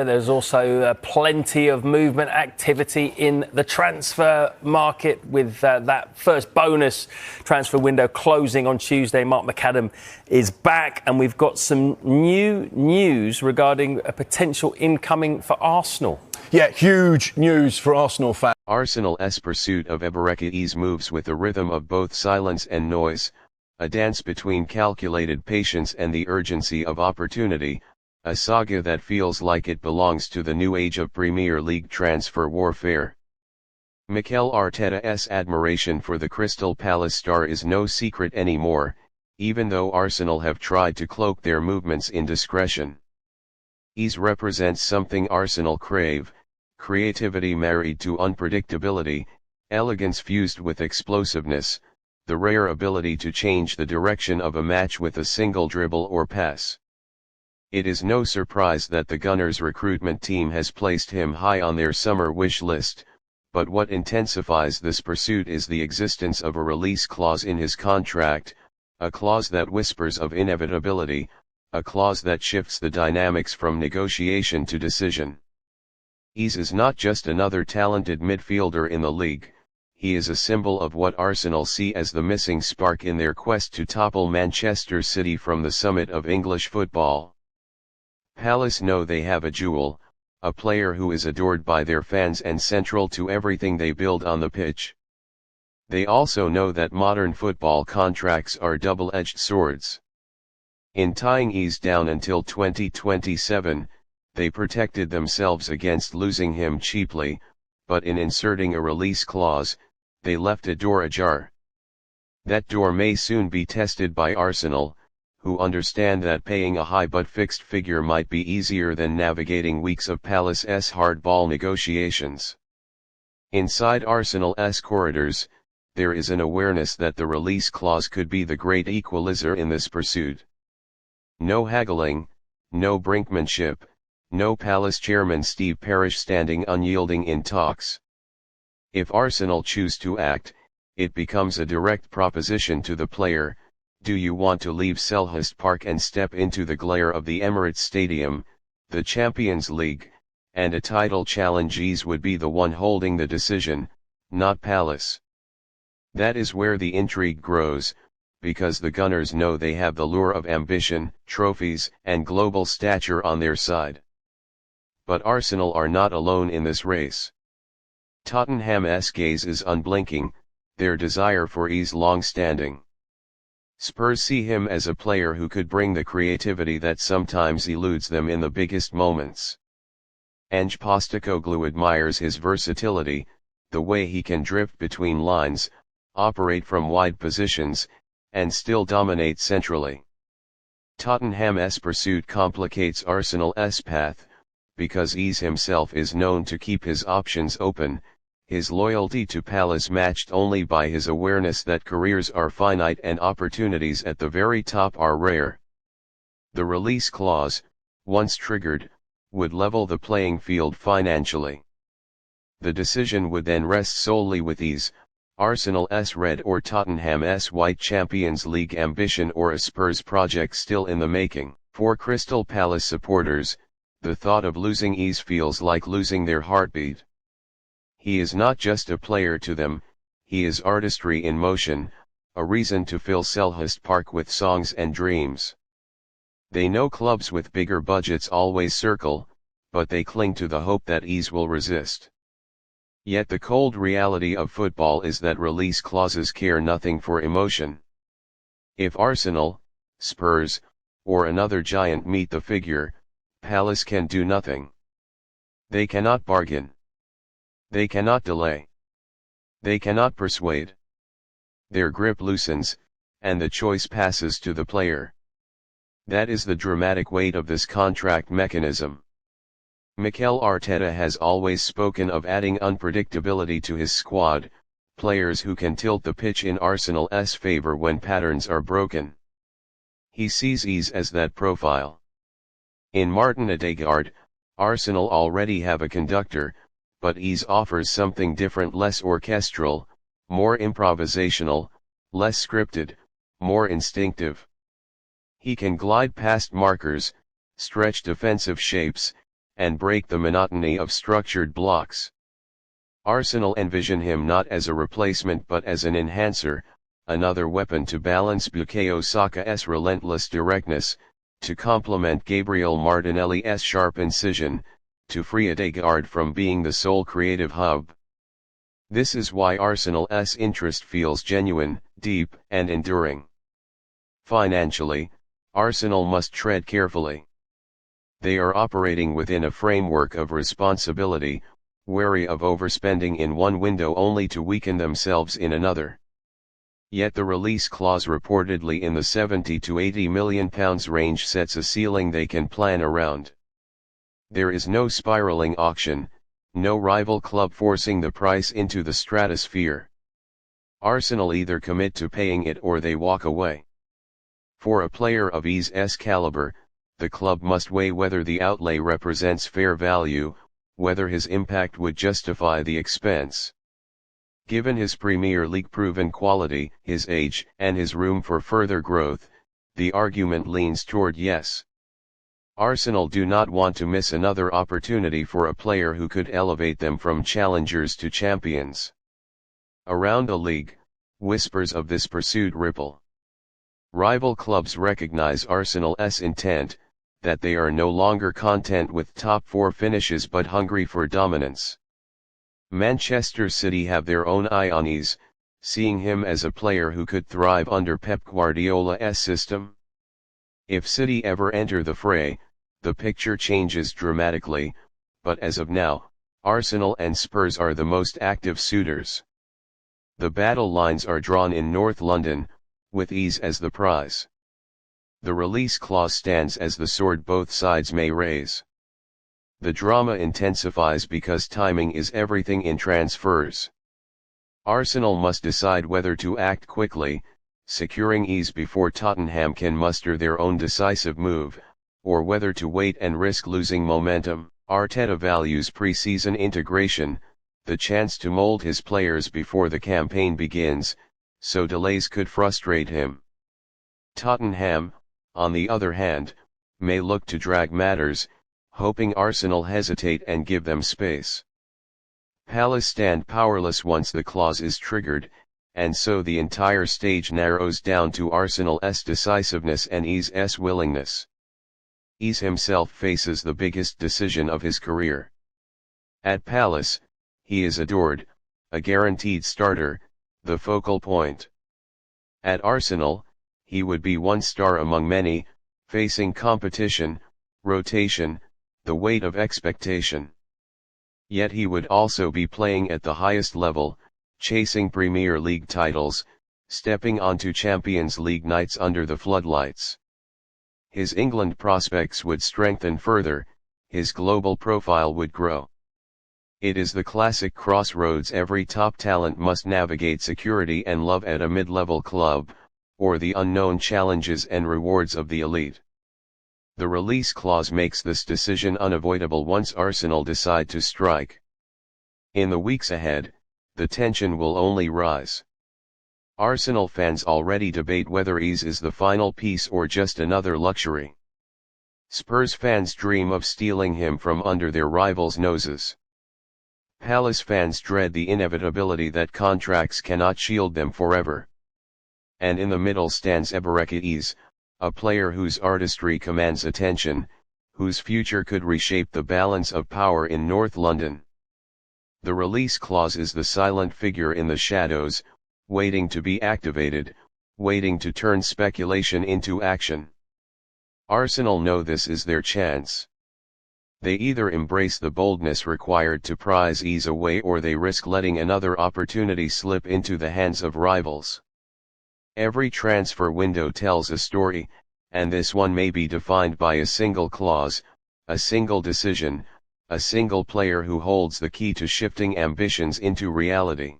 There's also plenty of movement activity in the transfer market with that first bonus transfer window closing on Tuesday. Mark McAdam is back, and we've got some new news regarding a potential incoming for Arsenal. Yeah, huge news for Arsenal fans. Arsenal's pursuit of Eberechi Eze moves with the rhythm of both silence and noise, a dance between calculated patience and the urgency of opportunity. A saga that feels like it belongs to the new age of Premier League transfer warfare. Mikel Arteta's admiration for the Crystal Palace star is no secret anymore, even though Arsenal have tried to cloak their movements in discretion. Eze represents something Arsenal crave: creativity married to unpredictability, elegance fused with explosiveness, the rare ability to change the direction of a match with a single dribble or pass. It is no surprise that the Gunners' recruitment team has placed him high on their summer wish list, but what intensifies this pursuit is the existence of a release clause in his contract, a clause that whispers of inevitability, a clause that shifts the dynamics from negotiation to decision. Eze is not just another talented midfielder in the league, he is a symbol of what Arsenal see as the missing spark in their quest to topple Manchester City from the summit of English football. Palace know they have a jewel, a player who is adored by their fans and central to everything they build on the pitch. They also know that modern football contracts are double-edged swords. In tying Eze down until 2027, they protected themselves against losing him cheaply, but in inserting a release clause, they left a door ajar. That door may soon be tested by Arsenal, who understand that paying a high but fixed figure might be easier than navigating weeks of Palace's hardball negotiations. Inside Arsenal's corridors, there is an awareness that the release clause could be the great equalizer in this pursuit. No haggling, no brinkmanship, no Palace chairman Steve Parish standing unyielding in talks. If Arsenal choose to act, it becomes a direct proposition to the player: do you want to leave Selhurst Park and step into the glare of the Emirates Stadium, the Champions League, and a title challenge? Eze would be the one holding the decision, not Palace. That is where the intrigue grows, because the Gunners know they have the lure of ambition, trophies, and global stature on their side. But Arsenal are not alone in this race. Tottenham's gaze is unblinking, their desire for Eze long-standing. Spurs see him as a player who could bring the creativity that sometimes eludes them in the biggest moments. Ange Postecoglou admires his versatility, the way he can drift between lines, operate from wide positions, and still dominate centrally. Tottenham's pursuit complicates Arsenal's path, because Eze himself is known to keep his options open, his loyalty to Palace matched only by his awareness that careers are finite and opportunities at the very top are rare. The release clause, once triggered, would level the playing field financially. The decision would then rest solely with Eze, Arsenal's red or Tottenham's white Champions League ambition, or a Spurs project still in the making. For Crystal Palace supporters, the thought of losing Eze feels like losing their heartbeat. He is not just a player to them, he is artistry in motion, a reason to fill Selhurst Park with songs and dreams. They know clubs with bigger budgets always circle, but they cling to the hope that Eze will resist. Yet the cold reality of football is that release clauses care nothing for emotion. If Arsenal, Spurs, or another giant meet the figure, Palace can do nothing. They cannot bargain. They cannot delay. They cannot persuade. Their grip loosens, and the choice passes to the player. That is the dramatic weight of this contract mechanism. Mikel Arteta has always spoken of adding unpredictability to his squad, players who can tilt the pitch in Arsenal's favor when patterns are broken. He sees Eze as that profile. In Martin Odegaard, Arsenal already have a conductor, but Eze offers something different: less orchestral, more improvisational, less scripted, more instinctive. He can glide past markers, stretch defensive shapes, and break the monotony of structured blocks. Arsenal envision him not as a replacement but as an enhancer, another weapon to balance Bukayo Saka's relentless directness, to complement Gabriel Martinelli's sharp incision, to free Odegaard from being the sole creative hub. This is why Arsenal's interest feels genuine, deep, and enduring. Financially, Arsenal must tread carefully. They are operating within a framework of responsibility, wary of overspending in one window only to weaken themselves in another. Yet the release clause reportedly in the £70 to £80 million range sets a ceiling they can plan around. There is no spiraling auction, no rival club forcing the price into the stratosphere. Arsenal either commit to paying it or they walk away. For a player of Eze's caliber, the club must weigh whether the outlay represents fair value, whether his impact would justify the expense. Given his Premier League proven quality, his age, and his room for further growth, the argument leans toward yes. Arsenal do not want to miss another opportunity for a player who could elevate them from challengers to champions. Around the league, whispers of this pursuit ripple. Rival clubs recognize Arsenal's intent, that they are no longer content with top four finishes but hungry for dominance. Manchester City have their own eye on Eze, seeing him as a player who could thrive under Pep Guardiola's system. If City ever enter the fray, the picture changes dramatically, but as of now, Arsenal and Spurs are the most active suitors. The battle lines are drawn in North London, with Eze as the prize. The release clause stands as the sword both sides may raise. The drama intensifies because timing is everything in transfers. Arsenal must decide whether to act quickly, securing Eze before Tottenham can muster their own decisive move, or whether to wait and risk losing momentum. Arteta values pre-season integration, the chance to mold his players before the campaign begins, so delays could frustrate him. Tottenham, on the other hand, may look to drag matters, hoping Arsenal hesitate and give them space. Palace stand powerless once the clause is triggered, and so the entire stage narrows down to Arsenal's decisiveness and Eze's willingness. Eze himself faces the biggest decision of his career. At Palace, he is adored, a guaranteed starter, the focal point. At Arsenal, he would be one star among many, facing competition, rotation, the weight of expectation. Yet he would also be playing at the highest level, chasing Premier League titles, stepping onto Champions League nights under the floodlights. His England prospects would strengthen further, his global profile would grow. It is the classic crossroads every top talent must navigate: security and love at a mid-level club, or the unknown challenges and rewards of the elite. The release clause makes this decision unavoidable once Arsenal decide to strike. In the weeks ahead, the tension will only rise. Arsenal fans already debate whether Eze is the final piece or just another luxury. Spurs fans dream of stealing him from under their rivals' noses. Palace fans dread the inevitability that contracts cannot shield them forever. And in the middle stands Eberechi Eze, a player whose artistry commands attention, whose future could reshape the balance of power in North London. The release clause is the silent figure in the shadows, waiting to be activated, waiting to turn speculation into action. Arsenal know this is their chance. They either embrace the boldness required to prize Eze away or they risk letting another opportunity slip into the hands of rivals. Every transfer window tells a story, and this one may be defined by a single clause, a single decision, a single player who holds the key to shifting ambitions into reality.